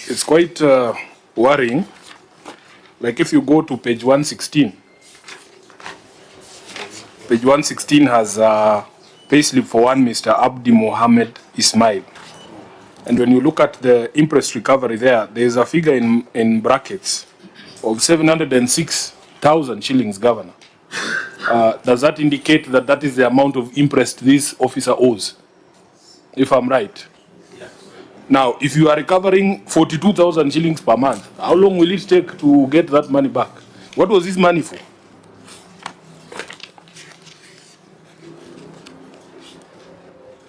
it's quite worrying. Like if you go to page 116, page 116 has a payslip for one Mr. Abdi Mohammed Ismail. And when you look at the interest recovery there is a figure in brackets of 706,000 shillings, Governor. Does that indicate that that is the amount of interest this officer owes, if I'm right? Yes. Now, if you are recovering 42,000 shillings per month, how long will it take to get that money back? What was this money for?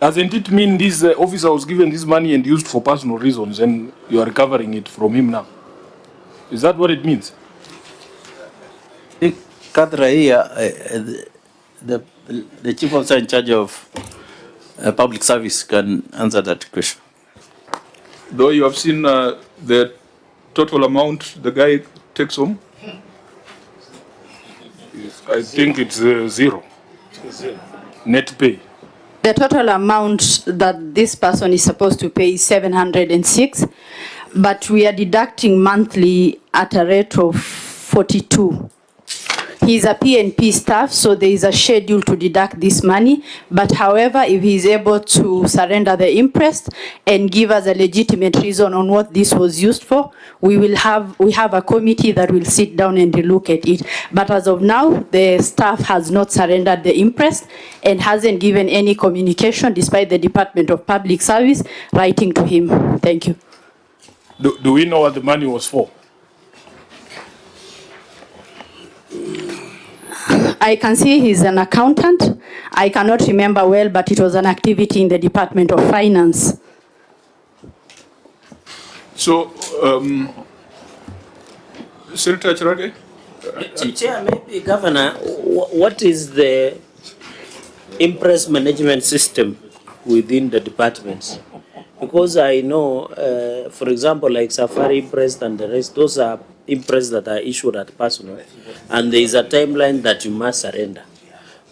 Doesn't it mean this officer was given this money and used for personal reasons and you are recovering it from him now? Is that what it means? Kadra here, the chief officer in charge of public service can answer that question. Though you have seen the total amount the guy takes home? I think it's zero. Net pay. The total amount that this person is supposed to pay is 706, but we are deducting monthly at a rate of 42. He's a PNP staff, so there is a schedule to deduct this money. But however, if he's able to surrender the interest and give us a legitimate reason on what this was used for, we have a committee that will sit down and look at it. But as of now, the staff has not surrendered the interest and hasn't given any communication, despite the Department of Public Service writing to him. Thank you. Do we know what the money was for? I can see he's an accountant. I cannot remember well, but it was an activity in the Department of Finance. So, Senator Charage? Chair, maybe Governor, what is the impress management system within the departments? Because I know, for example, like Safari Impress and the rest, those are impress that are issued at personal, and there is a timeline that you must surrender.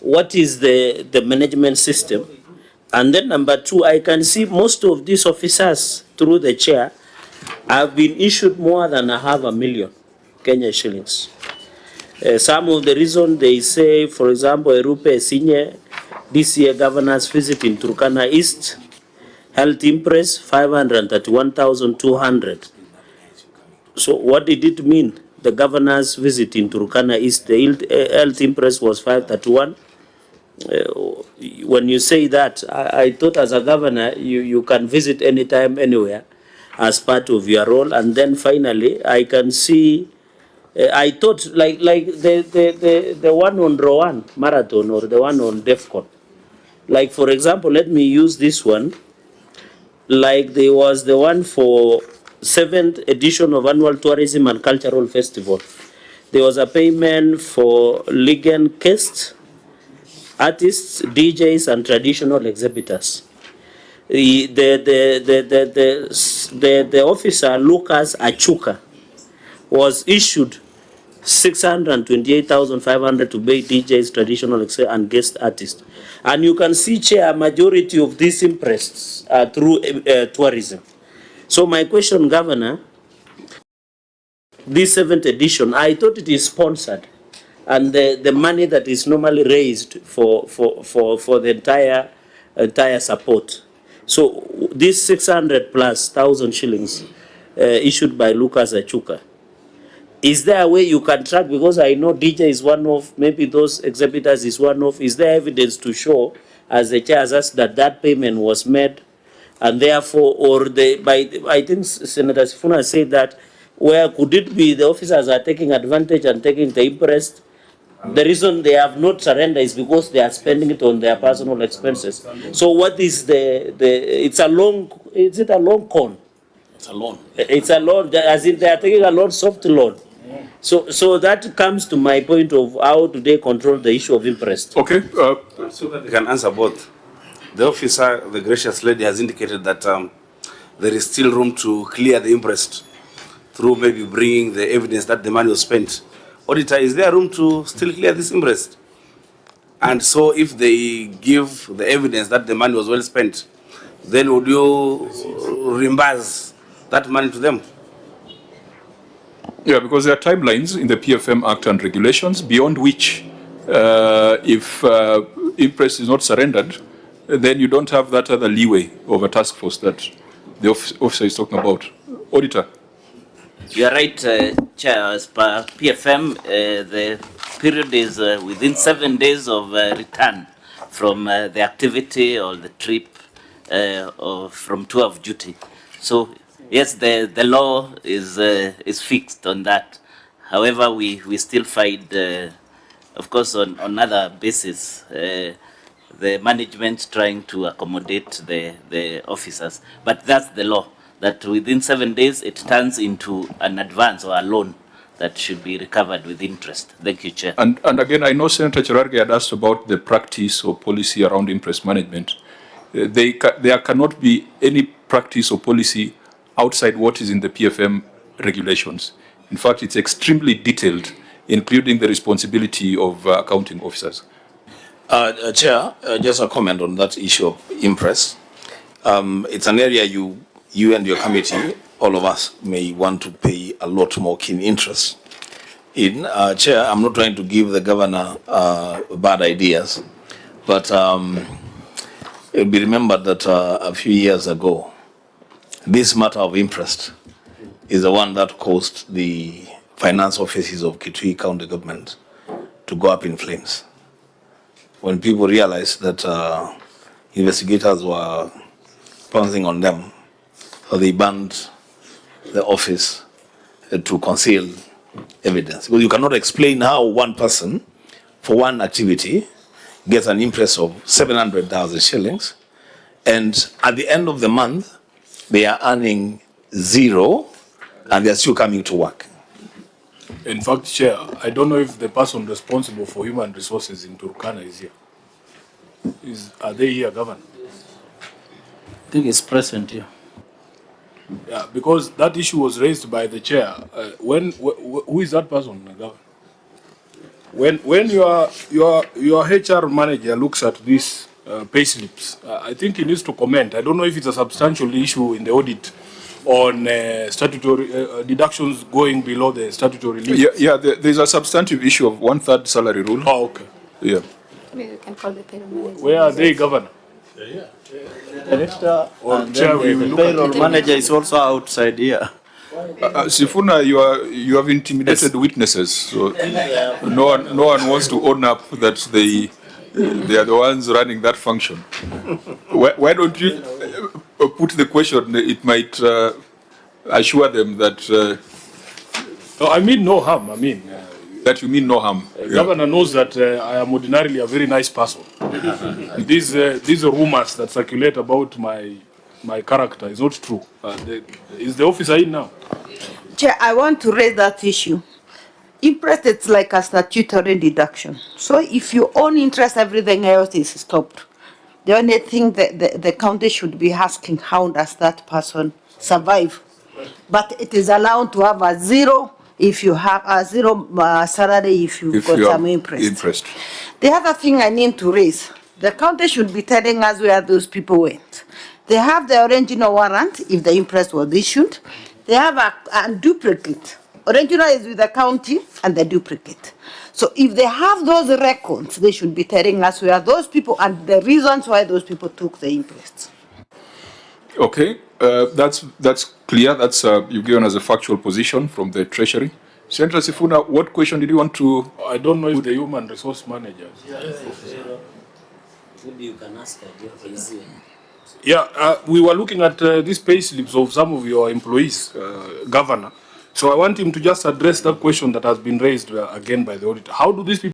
What is the management system? And then number two, I can see most of these officers through the chair have been issued more than 500,000 Kenya shillings. Some of the reason they say, for example, Erupe Senior, this year governor's visit in Turkana East, health impress 531,200. So what did it mean? The governor's visit in Turkana East, the health impress was 531. When you say that, I thought as a governor, you can visit anytime, anywhere, as part of your role. And then finally, I can see, I thought like the one on Rowan Marathon or the one on DEFCON. Like, for example, let me use this one. Like there was the one for 7th edition of Annual Tourism and Cultural Festival. There was a payment for Ligan guests, artists, DJs, and traditional exhibitors. The officer, Lucas Achuka, was issued 628,500 to pay DJs, traditional and guest artists. And you can see, Chair, a majority of these imprests are through tourism. So my question, Governor, this 7th edition, I thought it is sponsored, and the money that is normally raised for the entire support. So this 600,000+ shillings issued by Lucas Achuka, is there a way you can track? Because I know DJ is one of, maybe those exhibitors is one of. Is there evidence to show, as the chair has asked, that that payment was made? And therefore, or I think Senator SIFUNA said that, where could it be the officers are taking advantage and taking the interest? The reason they have not surrendered is because they are spending it on their personal expenses. So what is it's a long, is it a long con? It's a loan. It's a loan, as in they are taking a loan, soft loan. So that comes to my point of how do they control the issue of interest. Okay. So that they can answer both. The officer, the gracious lady, has indicated that there is still room to clear the interest through maybe bringing the evidence that the money was spent. Auditor, is there room to still clear this interest? And so if they give the evidence that the money was well spent, then would you reimburse that money to them? Yeah, because there are timelines in the PFM Act and regulations beyond which, if interest is not surrendered, then you don't have that other leeway of a task force that the officer is talking about. Auditor. You are right, Chair. As per PFM, the period is within 7 days of return from the activity or the trip or from tour of duty. So yes, the law is fixed on that. However, we still find, of course, on other basis, the management trying to accommodate the officers. But that's the law, that within 7 days it turns into an advance or a loan that should be recovered with interest. Thank you, Chair. And again, I know Senator Cherargei had asked about the practice or policy around interest management. There cannot be any practice or policy outside what is in the PFM regulations. In fact, it's extremely detailed, including the responsibility of accounting officers. Chair, just a comment on that issue of impress. It's an area you and your committee, all of us, may want to pay a lot more keen interest in. Chair, I'm not trying to give the governor bad ideas, but it'll be remembered that a few years ago, this matter of interest is the one that caused the finance offices of Kitui County Government to go up in flames. When people realized that investigators were pouncing on them, so they banned the office to conceal evidence. Because you cannot explain how one person, for one activity, gets an interest of 700,000 shillings, and at the end of the month, they are earning zero, and they are still coming to work. In fact, Chair, I don't know if the person responsible for human resources in Turkana is here. Are they here, Governor? I think it's present here. Yeah, because that issue was raised by the Chair. Who is that person, Governor? When your HR manager looks at these payslips, I think he needs to comment. I don't know if it's a substantial issue in the audit on statutory deductions going below the statutory limit. Yeah, there's a substantive issue of 1/3 salary rule. Oh, okay. Yeah. Maybe we can call the payroll manager. Where are they, Governor? Director, Or and Chair, then we the will look at payroll manager is also outside here. SIFUNA, you have intimidated witnesses, so no one wants to own up that they are the ones running that function. Why don't you put the question? It might assure them that. No, I mean no harm. That you mean no harm. Governor knows that I am ordinarily a very nice person. These rumors that circulate about my character is not true. Is the officer in now? Chair, I want to raise that issue. Interest, it's like a statutory deduction. So if you own interest, everything else is stopped. The only thing that the county should be asking, how does that person survive? But it is allowed to have a zero if you have a zero salary if you've got some interest. The other thing I need to raise, the county should be telling us where those people went. They have the original warrant if the interest was issued. They have a duplicate. Original is with the county and the duplicate. So if they have those records, they should be telling us where those people and the reasons why those people took the interest. Okay, that's clear. That's you've given us a factual position from the Treasury. Senator SIFUNA, what question did you want to? I don't know if the human resource manager. Maybe you can ask her. Yeah, we were looking at these pay slips of some of your employees, Governor. So I want him to just address that question that has been raised again by the auditor. How do these people